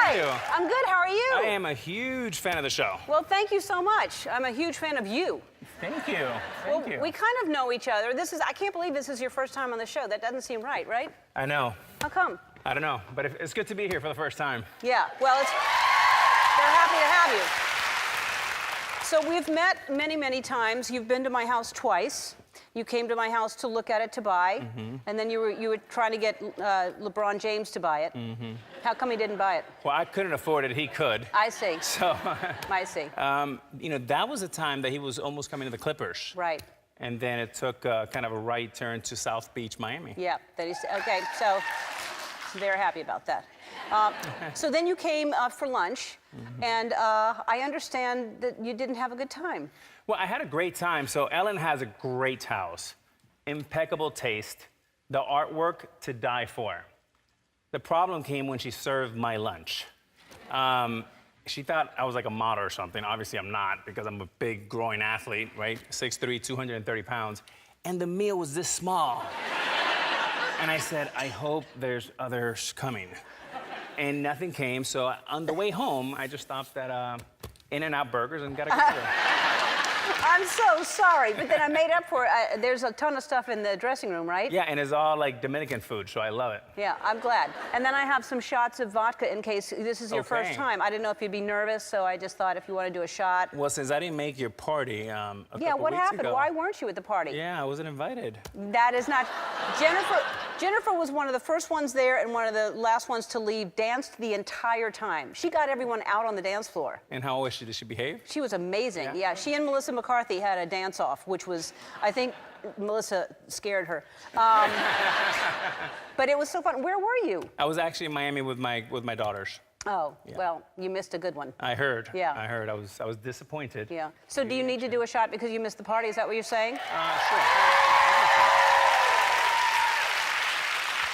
Hi. you? I'm good. How are you? I am a huge fan of the show. Well, thank you so much. I'm a huge fan of you. Thank you. Thank you. We kind of know each other. I can't believe this is your first time on the show. That doesn't seem right, right? I know. How come? I don't know, but it's good to be here for the first time. Yeah, well, they're happy to have you. So we've met many, many times. You've been to my house twice. You came to my house to look at it to buy, and then you were trying to get LeBron James to buy it. How come he didn't buy it? Well, I couldn't afford it. He could. I see. So, I see. you know, that was the time that he was almost coming to the Clippers. Right. And then it took kind of a right turn to South Beach, Miami. Yeah. Okay. So they're happy about that. So then you came for lunch, and I understand that you didn't have a good time. Well, I had a great time. So Ellen has a great house, impeccable taste, the artwork to die for. The problem came when she served my lunch. She thought I was like a model or something. Obviously, I'm not, because I'm a big, growing athlete, right? 6'3", 230 pounds. And the meal was this small. And I said, I hope there's others coming. And nothing came, so on the way home, I just stopped at In-N-Out Burgers and got a burger. I'm so sorry, but then I made up for it. There's a ton of stuff in the dressing room, right? Yeah, and it's all like Dominican food, so I love it. Yeah, I'm glad. And then I have some shots of vodka in case this is your first Okay. time. I didn't know if you'd be nervous, so I just thought if you want to do a shot. Well, since I didn't make your party a couple What weeks happened? ago, Why weren't you at the party? Yeah, I wasn't invited. That is not. Jennifer was one of the first ones there and one of the last ones to leave, danced the entire time. She got everyone out on the dance floor. And how was she? Did she behave? She was amazing. Yeah? Yeah, she and Melissa McCarthy had a dance-off, which was, I think Melissa scared her. But it was so fun. Where were you? I was actually in Miami with my daughters. Oh, well, you missed a good one. I heard. Yeah. I heard. I was disappointed. Yeah. So do you need to do a shot because you missed the party? Is that what you're saying? Sure.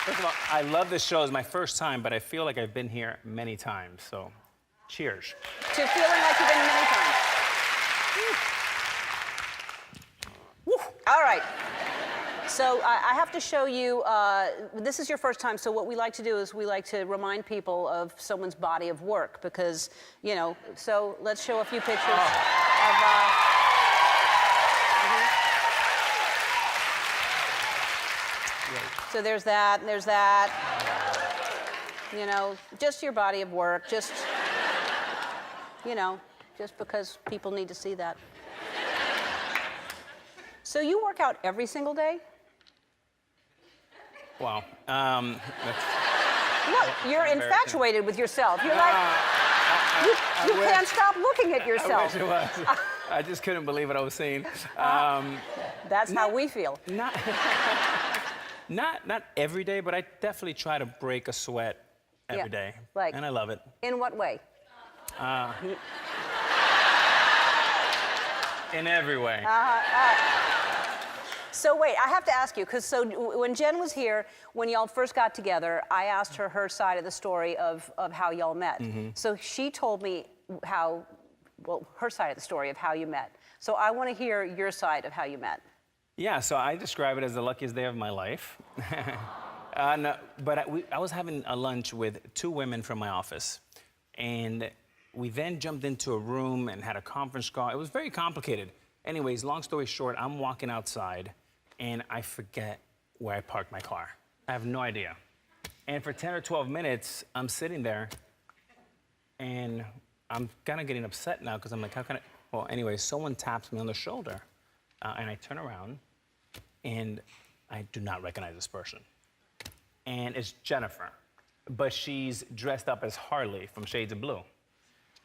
First of all, I love this show. It's my first time, but I feel like I've been here many times. So, cheers. To feeling like you've been many times. Woo. All right. So I have to show you, this is your first time, so what we like to do is we like to remind people of someone's body of work because, you know, so let's show a few pictures of... So there's that, and there's that. You know, just your body of work, just, you know, just because people need to see that. So you work out every single day? Wow. Look, you're infatuated with yourself. You're like, you can't stop looking at yourself. I wish it was. I just couldn't believe what I was seeing. That's how we feel. Not every day, but I definitely try to break a sweat every day. Like, and I love it. In what way? In every way. So wait, I have to ask you, because when Jen was here, when y'all first got together, I asked her side of the story of how y'all met. So she told me her side of the story of how you met. So I want to hear your side of how you met. Yeah, so I describe it as the luckiest day of my life. No, but I was having a lunch with two women from my office. And we then jumped into a room and had a conference call. It was very complicated. Anyways, long story short, I'm walking outside and I forget where I parked my car. I have no idea. And for 10 or 12 minutes, I'm sitting there and I'm kind of getting upset now because I'm like, how can I? Well, anyway, someone taps me on the shoulder. And I turn around, and I do not recognize this person. And it's Jennifer, but she's dressed up as Harley from Shades of Blue.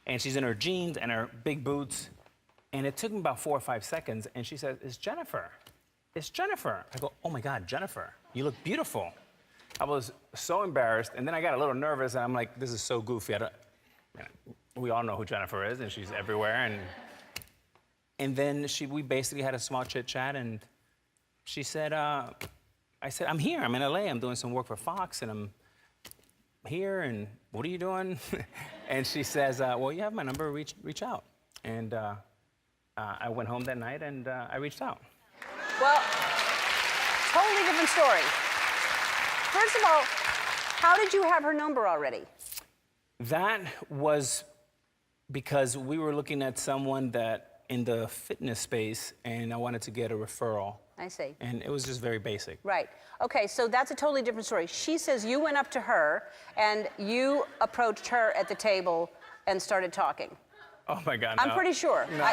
And she's in her jeans and her big boots. And it took me about 4 or 5 seconds, and she says, it's Jennifer. It's Jennifer. I go, oh my God, Jennifer, you look beautiful. I was so embarrassed, and then I got a little nervous, and I'm like, this is so goofy. We all know who Jennifer is, and she's everywhere. And then we basically had a small chit chat, and she said, I said, I'm here, I'm in LA, I'm doing some work for Fox, and I'm here, and what are you doing? And she says, well, you have my number, reach out. And I went home that night, and I reached out. Well, totally different story. First of all, how did you have her number already? That was because we were looking at someone that in the fitness space, and I wanted to get a referral. I see. And it was just very basic. Right. Okay, so that's a totally different story. She says you went up to her and you approached her at the table and started talking. Oh my God, no. I'm pretty sure. No.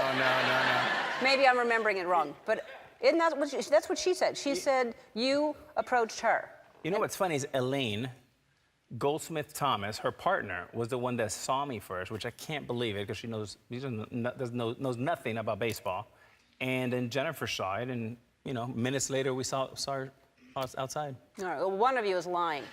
Maybe I'm remembering it wrong, but isn't that what that's what she said? She said you approached her. You know what's funny is Elaine Goldsmith Thomas, her partner, was the one that saw me first, which I can't believe it because she knows nothing about baseball. And then Jennifer saw it, and minutes later we saw her outside. All right, well, one of you is lying.